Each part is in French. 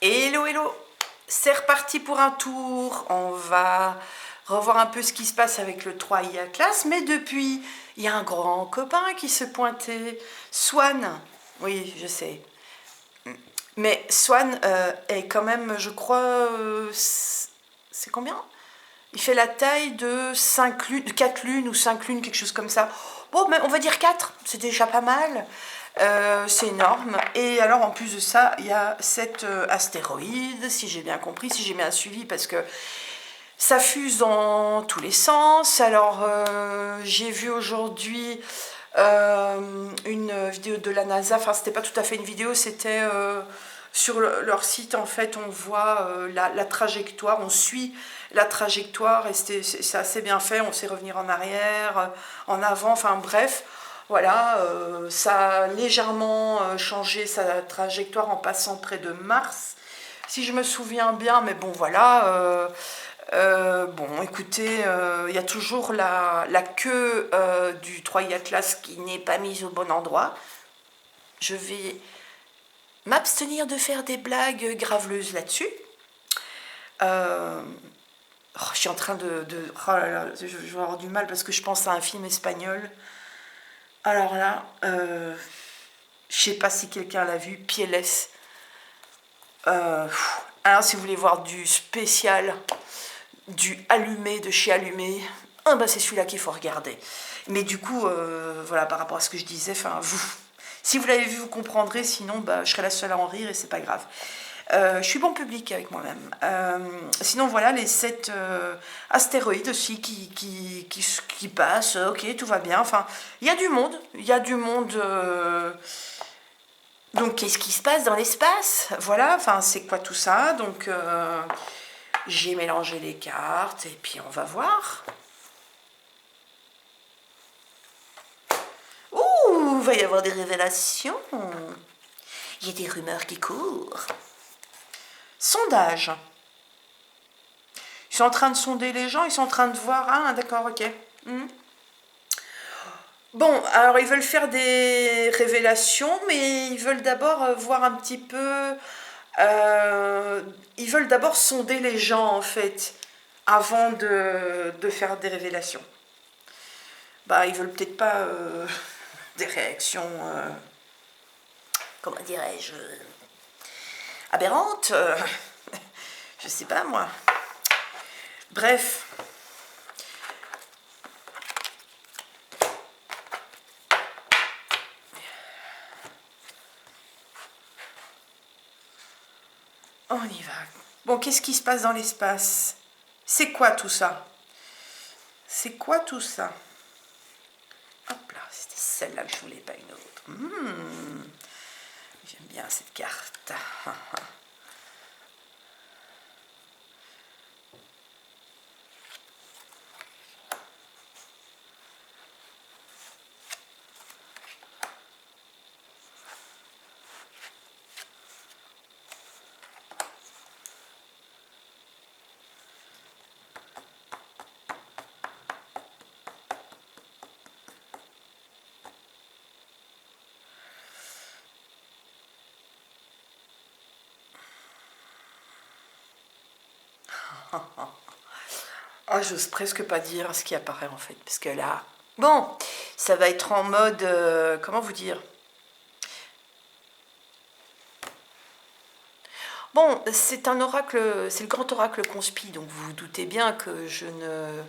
Hello, hello, c'est reparti pour un tour. On va revoir un peu ce qui se passe avec le 3IA classe, mais depuis, il y a un grand copain qui se pointait, Swan. Oui, je sais. Mais Swan est quand même, je crois, c'est combien? Il fait la taille de 5 lunes, 4 lunes ou 5 lunes, quelque chose comme ça. Bon, mais on va dire 4, c'est déjà pas mal. C'est énorme. Et alors, en plus de ça, il y a cet astéroïde, si j'ai bien compris, si j'ai bien suivi, parce que ça fuse dans tous les sens. Alors, j'ai vu aujourd'hui une vidéo de la NASA. Enfin, c'était pas tout à fait une vidéo, c'était sur leur site. En fait, on voit la trajectoire, on suit la trajectoire et c'est assez bien fait. On sait revenir en arrière, en avant, enfin bref. Voilà, ça a légèrement changé sa trajectoire en passant près de Mars, si je me souviens bien, mais bon voilà. Bon, écoutez, il y a toujours la queue du 3i Atlas qui n'est pas mise au bon endroit. Je vais m'abstenir de faire des blagues graveleuses là-dessus. Je suis en train oh là là, je vais avoir du mal parce que je pense à un film espagnol. Alors là, je sais pas si quelqu'un l'a vu, Pieles. Alors si vous voulez voir du spécial, du Allumé de chez Allumé, bah c'est celui-là qu'il faut regarder. Mais du coup, voilà, par rapport à ce que je disais, enfin, si vous l'avez vu, vous comprendrez, sinon, bah, je serai la seule à en rire et c'est pas grave. Je suis bon public avec moi-même. Sinon, voilà, les 7 astéroïdes aussi qui passent, ok, tout va bien. Enfin, il y a du monde, il y a du monde. Donc, qu'est-ce qui se passe dans l'espace? Voilà, enfin, c'est quoi tout ça? Donc, j'ai mélangé les cartes et puis on va voir. Ouh, il va y avoir des révélations. Il y a des rumeurs qui courent. Sondage. Ils sont en train de sonder les gens, ils sont en train de voir. Ah, d'accord, ok. Bon, alors ils veulent faire des révélations, mais ils veulent d'abord voir un petit peu. Ils veulent d'abord sonder les gens, en fait, avant de faire des révélations. Bah, ils veulent peut-être pas des réactions, comment dirais-je, aberrantes. Je sais pas, moi. Bref. On y va. Bon, qu'est-ce qui se passe dans l'espace? C'est quoi tout ça? C'est quoi tout ça? Hop là, c'était celle-là que je voulais, pas une autre. J'aime bien cette carte. Oh, j'ose presque pas dire ce qui apparaît en fait, parce que là, bon, ça va être en mode, comment vous dire? Bon, c'est un oracle, c'est le grand oracle conspi, donc vous vous doutez bien que je ne,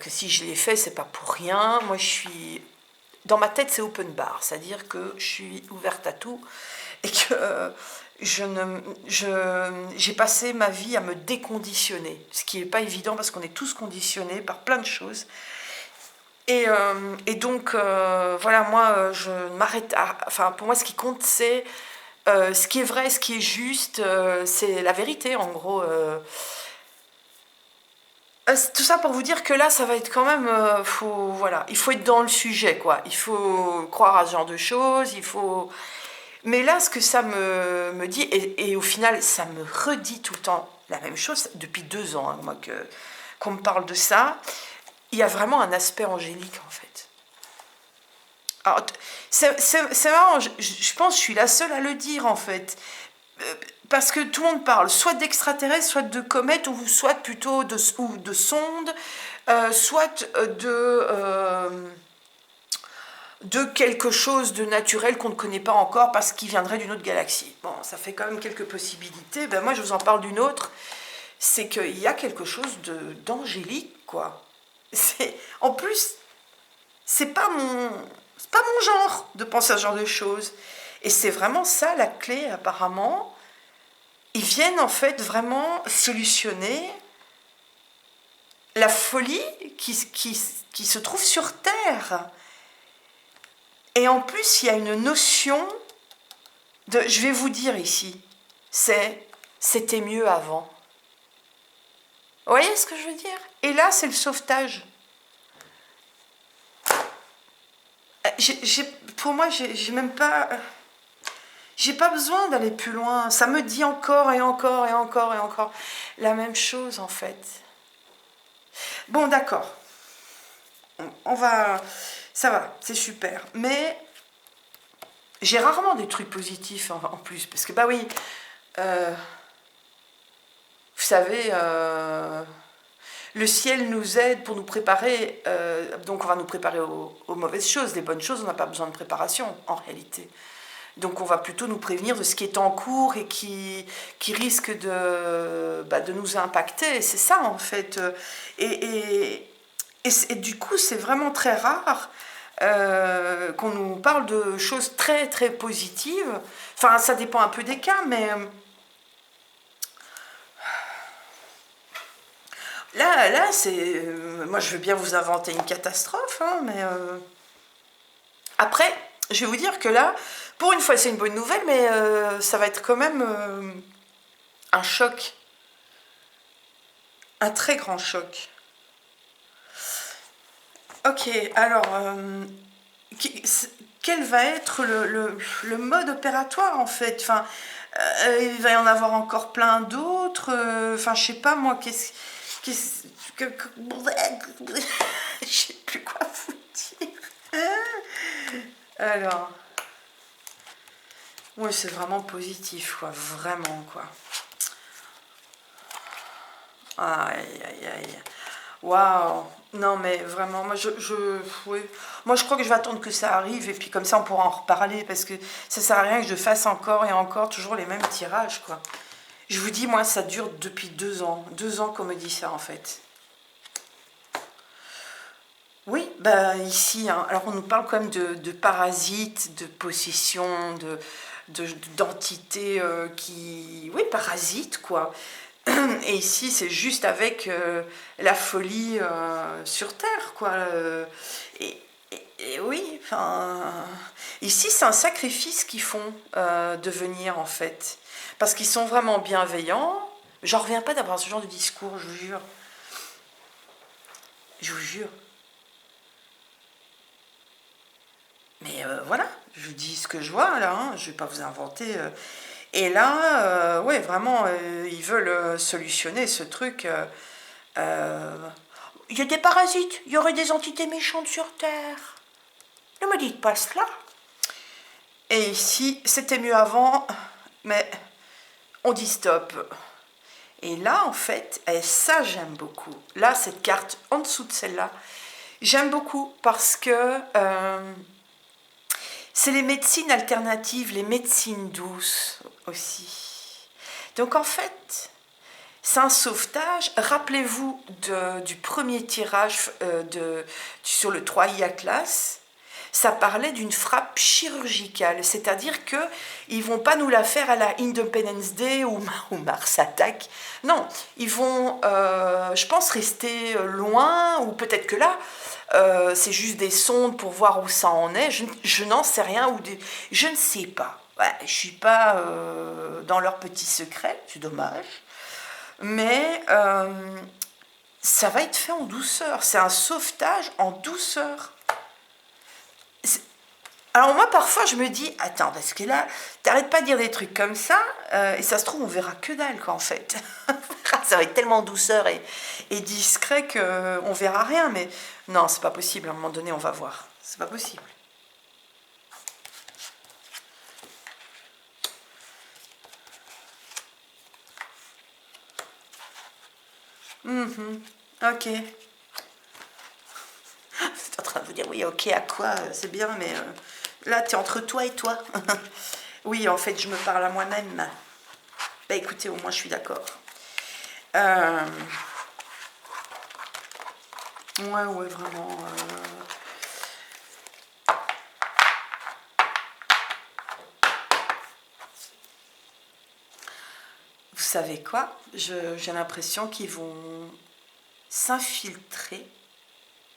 que si je l'ai fait, c'est pas pour rien. Moi, je suis, dans ma tête, c'est open bar, c'est-à-dire que je suis ouverte à tout et que j'ai passé ma vie à me déconditionner, ce qui n'est pas évident parce qu'on est tous conditionnés par plein de choses. Et donc, voilà, moi, je m'arrête à... Enfin, pour moi, ce qui compte, c'est ce qui est vrai, ce qui est juste, c'est la vérité, en gros. Tout ça pour vous dire que là, ça va être quand même... voilà, il faut être dans le sujet, quoi. Il faut croire à ce genre de choses, il faut... Mais là, ce que ça me dit, et au final, ça me redit tout le temps la même chose, depuis 2 ans, hein, moi, qu'on me parle de ça, il y a vraiment un aspect angélique, en fait. Alors, c'est marrant, je pense que je suis la seule à le dire, en fait. Parce que tout le monde parle soit d'extraterrestres, soit de comètes, ou soit plutôt de sondes, soit de quelque chose de naturel qu'on ne connaît pas encore parce qu'il viendrait d'une autre galaxie. Bon, ça fait quand même quelques possibilités. Ben moi, je vous en parle d'une autre. C'est qu'il y a quelque chose d'angélique, quoi. En plus, c'est pas mon genre de penser à ce genre de choses. Et c'est vraiment ça la clé, apparemment. Ils viennent en fait vraiment solutionner la folie qui se trouve sur Terre. Et en plus, il y a une notion de, je vais vous dire ici, c'était mieux avant. Vous voyez ce que je veux dire? Et là, c'est le sauvetage. Pour moi, j'ai même pas... J'ai pas besoin d'aller plus loin. Ça me dit encore et encore et encore et encore la même chose, en fait. Bon, d'accord. On va... Ça va, c'est super. Mais j'ai rarement des trucs positifs en plus. Parce que, bah oui, vous savez, le ciel nous aide pour nous préparer. Donc on va nous préparer aux mauvaises choses. Les bonnes choses, on n'a pas besoin de préparation, en réalité. Donc on va plutôt nous prévenir de ce qui est en cours et qui risque de nous impacter. C'est ça, en fait. Et du coup, c'est vraiment très rare qu'on nous parle de choses très très positives. Enfin, ça dépend un peu des cas, mais là c'est... moi, je veux bien vous inventer une catastrophe, hein, mais après, je vais vous dire que là, pour une fois, c'est une bonne nouvelle, mais ça va être quand même un choc, un très grand choc. Ok, alors... quel va être le mode opératoire en fait? Enfin, il va y en avoir encore plein d'autres. Enfin, je sais pas moi, je sais plus quoi vous dire. Alors, oui, c'est vraiment positif, quoi, vraiment, quoi. Aïe, aïe, aïe. Waouh! Non, mais vraiment, moi, oui. Moi, je crois que je vais attendre que ça arrive et puis comme ça, on pourra en reparler parce que ça sert à rien que je fasse encore et encore toujours les mêmes tirages, quoi. Je vous dis, moi, ça dure depuis 2 ans. 2 ans qu'on me dit ça, en fait. Oui, bah ici, hein, alors on nous parle quand même de parasites, de possession, d'entités qui... Oui, parasites, quoi. Et ici, c'est juste avec la folie sur Terre, quoi. Et, et oui, enfin... Ici, c'est un sacrifice qu'ils font de venir, en fait. Parce qu'ils sont vraiment bienveillants. J'en reviens pas d'avoir ce genre de discours, je vous jure. Je vous jure. Mais voilà, je vous dis ce que je vois, là. Hein, je vais pas vous inventer... Et là, ouais, vraiment, ils veulent solutionner ce truc. Il y a des parasites, il y aurait des entités méchantes sur Terre. Ne me dites pas cela. Et ici, c'était mieux avant, mais on dit stop. Et là, en fait, et ça, j'aime beaucoup. Là, cette carte en dessous de celle-là, j'aime beaucoup parce que c'est les médecines alternatives, les médecines douces aussi. Donc, en fait, c'est un sauvetage. Rappelez-vous du premier tirage sur le 3i Atlas. Ça parlait d'une frappe chirurgicale, c'est-à-dire qu'ils ne vont pas nous la faire à la Independence Day ou Mars Attack. Non, ils vont, je pense, rester loin, ou peut-être que là, c'est juste des sondes pour voir où ça en est. Je n'en sais rien, je ne sais pas. Ouais, je ne suis pas dans leurs petits secrets, c'est dommage. Mais ça va être fait en douceur. C'est un sauvetage en douceur. Alors moi, parfois, je me dis, attends, parce que là, t'arrêtes pas de dire des trucs comme ça, et ça se trouve, on verra que dalle, quoi, en fait. Ça va être tellement douceur et discret qu'on verra rien, mais non, c'est pas possible, à un moment donné, on va voir. C'est pas possible. Mhm. Ok. C'est en train de vous dire, oui, ok, à quoi? C'est bien, mais là, tu es entre toi et toi. Oui, en fait, je me parle à moi-même. Bah écoutez, au moins, je suis d'accord. Euh, ouais, ouais, vraiment. Vous savez quoi? J'ai l'impression qu'ils vont s'infiltrer,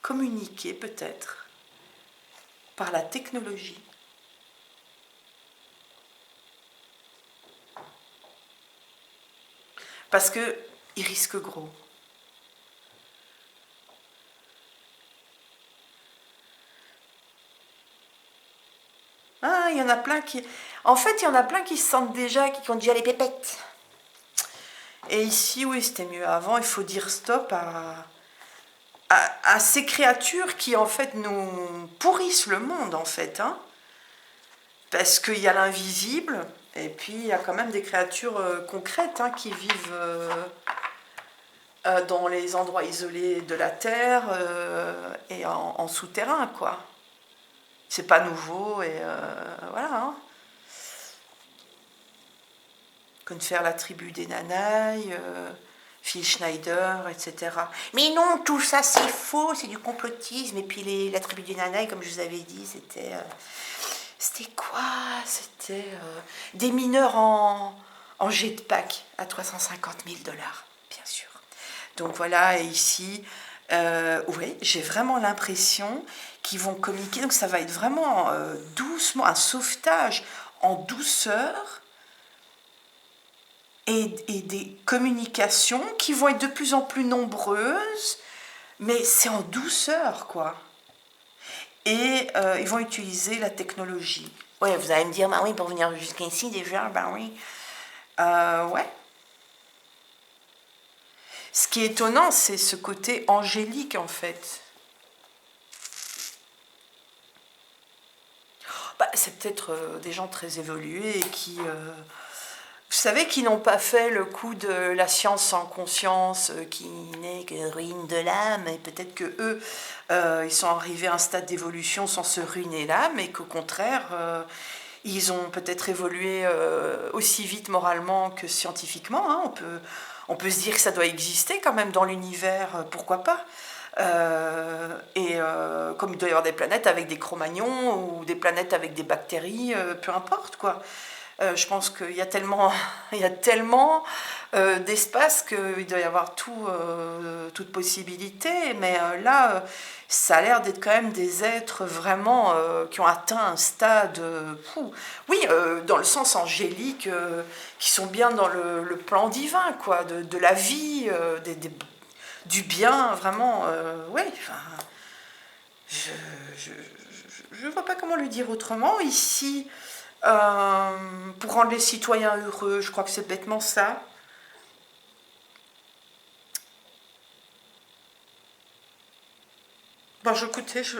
communiquer peut-être, par la technologie. Parce que ils risquent gros. Ah, il y en a plein qui... En fait, il y en a plein qui se sentent déjà, qui ont déjà les pépettes. Et ici, oui, c'était mieux avant. Il faut dire stop à ces créatures qui, en fait, nous pourrissent le monde, en fait. Hein. Parce qu'il y a l'invisible, et puis il y a quand même des créatures concrètes hein, qui vivent dans les endroits isolés de la Terre et en souterrain, quoi. C'est pas nouveau, et voilà. Hein. Comme faire la tribu des Nanaï, Phil Schneider, etc. Mais non, tout ça c'est faux, c'est du complotisme. Et puis la tribu des Nanaï, comme je vous avais dit, c'était... c'était quoi? C'était des mineurs en jetpack à 350 000 dollars, bien sûr. Donc voilà, et ici, oui, j'ai vraiment l'impression qu'ils vont communiquer. Donc ça va être vraiment doucement, un sauvetage en douceur et des communications qui vont être de plus en plus nombreuses, mais c'est en douceur, quoi. Et ils vont utiliser la technologie. Ouais, vous allez me dire, bah oui, pour venir jusqu'ici déjà, bah oui. Ouais. Ce qui est étonnant, c'est ce côté angélique, en fait. Bah, c'est peut-être des gens très évolués et qui, vous savez, qui n'ont pas fait le coup de la science sans conscience, qui n'est que ruine de l'âme, et peut-être que eux, ils sont arrivés à un stade d'évolution sans se ruiner l'âme, et qu'au contraire, ils ont peut-être évolué aussi vite moralement que scientifiquement. Hein. On peut se dire que ça doit exister quand même dans l'univers, pourquoi pas. Comme il doit y avoir des planètes avec des cro-magnons ou des planètes avec des bactéries, peu importe quoi. Je pense qu'il y a tellement, il y a tellement d'espace qu'il doit y avoir toute possibilité. Mais là, ça a l'air d'être quand même des êtres vraiment qui ont atteint un stade fou. Oui, dans le sens angélique, qui sont bien dans le plan divin, quoi, de la vie, du bien, vraiment. Oui, enfin, je ne vois pas comment le dire autrement. Ici, pour rendre les citoyens heureux, je crois que c'est bêtement ça. Bon, écoutez, je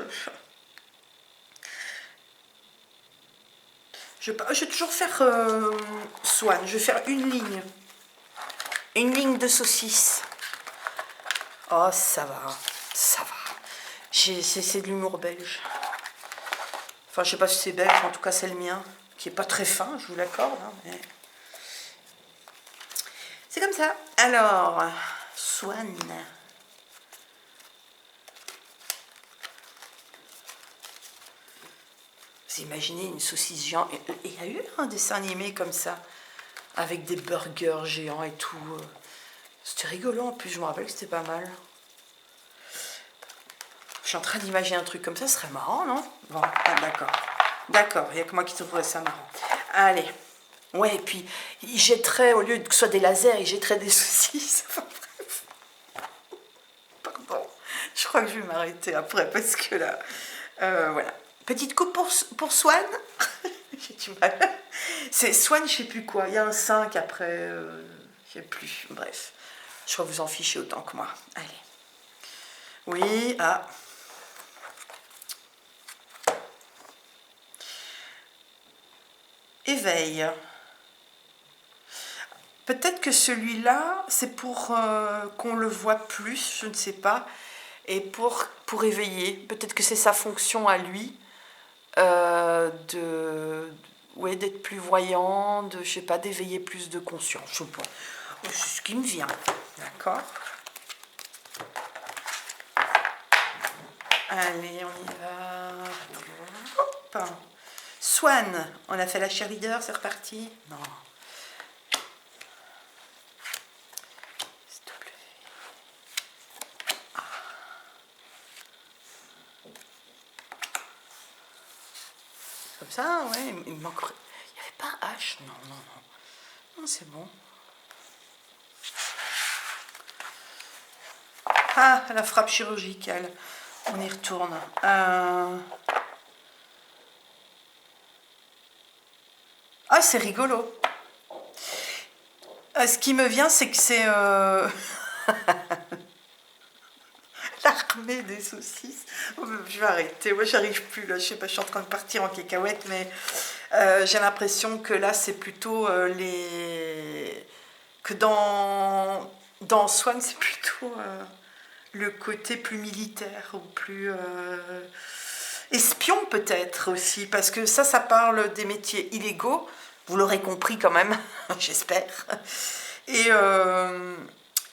vais toujours faire Swan. Je vais faire une ligne. Une ligne de saucisse. Oh, ça va. Ça va. C'est de l'humour belge. Enfin, je sais pas si c'est belge, en tout cas, c'est le mien. Qui est pas très fin, je vous l'accorde. Hein, mais... C'est comme ça. Alors, Swan. Vous imaginez une saucisse géante. Il y a eu un dessin animé comme ça, avec des burgers géants et tout. C'était rigolo en plus, je me rappelle que c'était pas mal. Je suis en train d'imaginer un truc comme ça, ce serait marrant, non? Bon, ah, d'accord. D'accord, il n'y a que moi qui trouverais ça marrant. Allez. Ouais, et puis, ils jetteraient, au lieu que ce soit des lasers, ils jetteraient des saucisses. Enfin, bref. Pardon. Je crois que je vais m'arrêter après, parce que là... voilà. Petite coupe pour Swan. J'ai du mal. C'est Swan, je sais plus quoi. Il y a un 5 après. Je sais plus. Bref. Je crois que vous en fichez autant que moi. Allez. Oui, ah. Éveil. Peut-être que celui-là, c'est pour qu'on le voit plus, je ne sais pas, et pour éveiller. Peut-être que c'est sa fonction à lui, ouais, d'être plus voyant, je sais pas, d'éveiller plus de conscience. Je sais pas. C'est ce qui me vient. D'accord. Allez, on y va. Hop. Swan, on a fait la cheerleader, c'est reparti. Non. Comme ça, ouais, il me manque. Il n'y avait pas un H. Non, non, non. Non, c'est bon. Ah, la frappe chirurgicale. On y retourne. Ah, c'est rigolo. Ce qui me vient, c'est que c'est l'armée des saucisses. Je vais arrêter. Moi, j'arrive plus là. Je sais pas, je suis en train de partir en cacahuète, mais j'ai l'impression que là, c'est plutôt que dans Swan, c'est plutôt le côté plus militaire ou plus espion peut-être aussi, parce que ça parle des métiers illégaux. Vous l'aurez compris quand même, j'espère. Et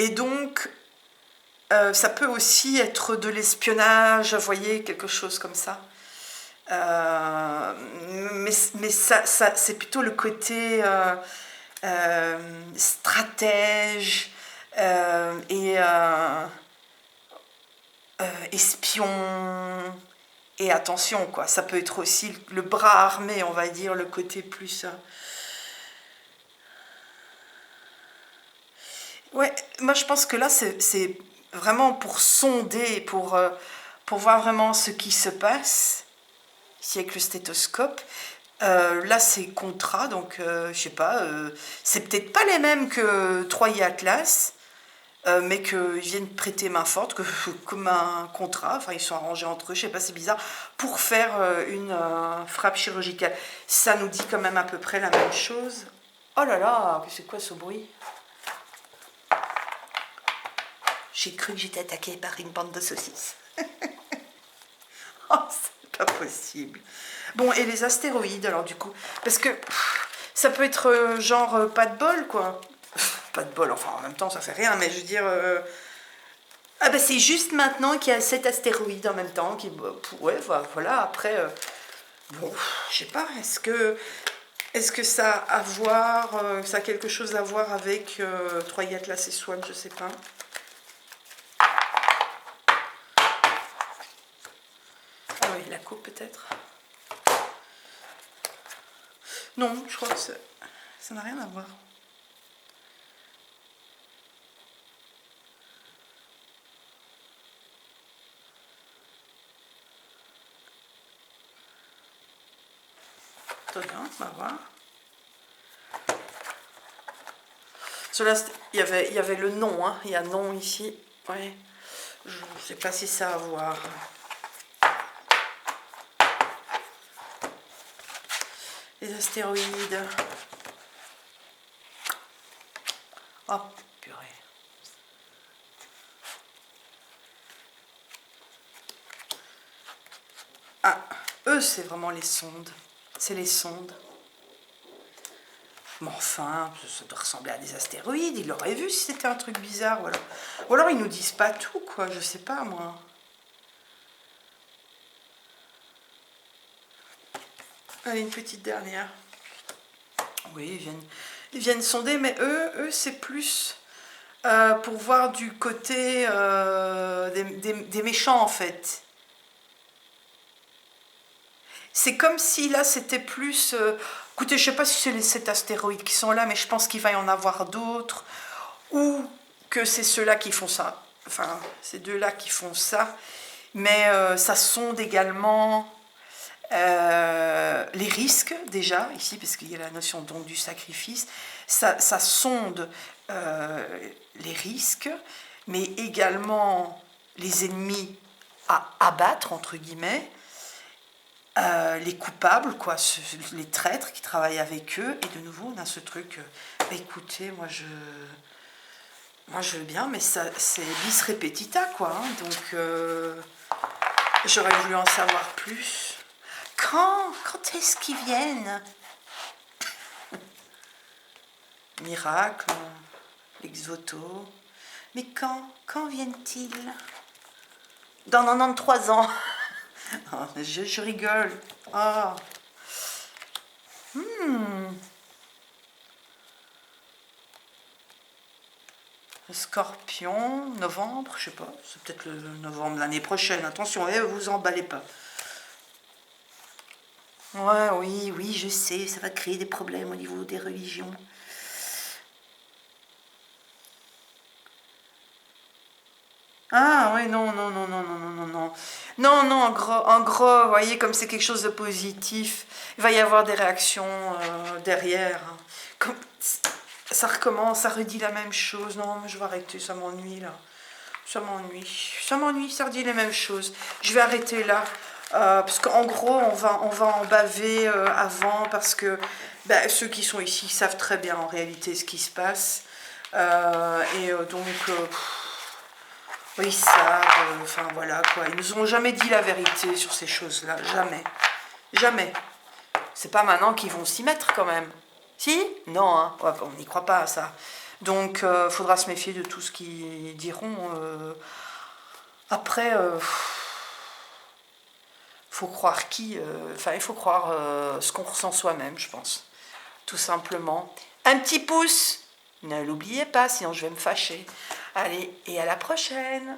donc, ça peut aussi être de l'espionnage, vous voyez, quelque chose comme ça. Mais ça c'est plutôt le côté stratège et espion. Et attention, quoi, ça peut être aussi le bras armé, on va dire, le côté plus... Ouais, moi je pense que là, c'est vraiment pour sonder, pour voir vraiment ce qui se passe, ici avec le stéthoscope. Là, c'est contrat, donc je sais pas, c'est peut-être pas les mêmes que Troy et Atlas, mais qu'ils viennent prêter main forte, comme un contrat, enfin ils sont arrangés entre eux, je sais pas, c'est bizarre, pour faire une frappe chirurgicale. Ça nous dit quand même à peu près la même chose. Oh là là, c'est quoi ce bruit? J'ai cru que j'étais attaquée par une bande de saucisses. Oh, c'est pas possible. Bon, et les astéroïdes, alors du coup, parce que ça peut être genre pas de bol, quoi. Pas de bol, enfin en même temps ça fait rien, mais je veux dire... Ah bah c'est juste maintenant qu'il y a 7 astéroïdes en même temps, qui... Ouais, voilà, après... Bon, je sais pas, est-ce que ça a à voir, ça a quelque chose à voir avec Troy Atlas et Swan, je sais pas. Ah oui, la coupe peut-être. Non, je crois que ça n'a rien à voir. Attends, on va voir. Cela, il y avait le nom, hein. Il y a nom ici. Ouais. Je ne sais pas si ça a à voir. Les astéroïdes. Oh, purée. Ah, eux, c'est vraiment les sondes. C'est les sondes. Mais enfin, ça doit ressembler à des astéroïdes. Ils l'auraient vu si c'était un truc bizarre. Ou alors ils nous disent pas tout, quoi. Je sais pas, moi. Allez, une petite dernière. Oui, ils viennent sonder, mais eux c'est plus pour voir du côté des méchants, en fait. C'est comme si là, c'était plus... écoutez, je ne sais pas si c'est les 7 astéroïdes qui sont là, mais je pense qu'il va y en avoir d'autres. Ou que c'est ceux-là qui font ça. Enfin, ces deux-là qui font ça. Mais ça sonde également les risques, déjà, ici, parce qu'il y a la notion donc du sacrifice. Ça sonde les risques, mais également les ennemis à abattre, entre guillemets. les coupables, quoi, les traîtres qui travaillent avec eux. Et de nouveau, on a ce truc, bah, écoutez, moi je veux bien, mais ça, c'est bis repetita, quoi. Hein, donc, j'aurais voulu en savoir plus. Quand est-ce qu'ils viennent? Miracle, ex-voto. Mais quand viennent-ils? Dans 93 ans. Oh, je rigole. Oh. Scorpion, novembre, je sais pas, c'est peut-être le novembre l'année prochaine. Attention, vous emballez pas. Ouais, oui, je sais, ça va créer des problèmes au niveau des religions. Ah oui, non. Non, en gros, vous voyez, comme c'est quelque chose de positif, il va y avoir des réactions derrière. Hein. Comme, ça recommence, ça redit la même chose. Non, mais je vais arrêter, ça m'ennuie là. Ça m'ennuie, ça redit les mêmes choses. Je vais arrêter là. Parce qu'en gros, on va en baver avant, parce que ben, ceux qui sont ici savent très bien en réalité ce qui se passe. Donc, oui, ils savent, enfin voilà quoi. Ils nous ont jamais dit la vérité sur ces choses-là, jamais. Jamais. C'est pas maintenant qu'ils vont s'y mettre quand même. Si? Non, hein. Ouais, on n'y croit pas à ça. Donc, faudra se méfier de tout ce qu'ils diront. Après, faut croire enfin, il faut croire ce qu'on ressent soi-même, je pense. Tout simplement. Un petit pouce, ne l'oubliez pas, sinon je vais me fâcher. Allez, et à la prochaine!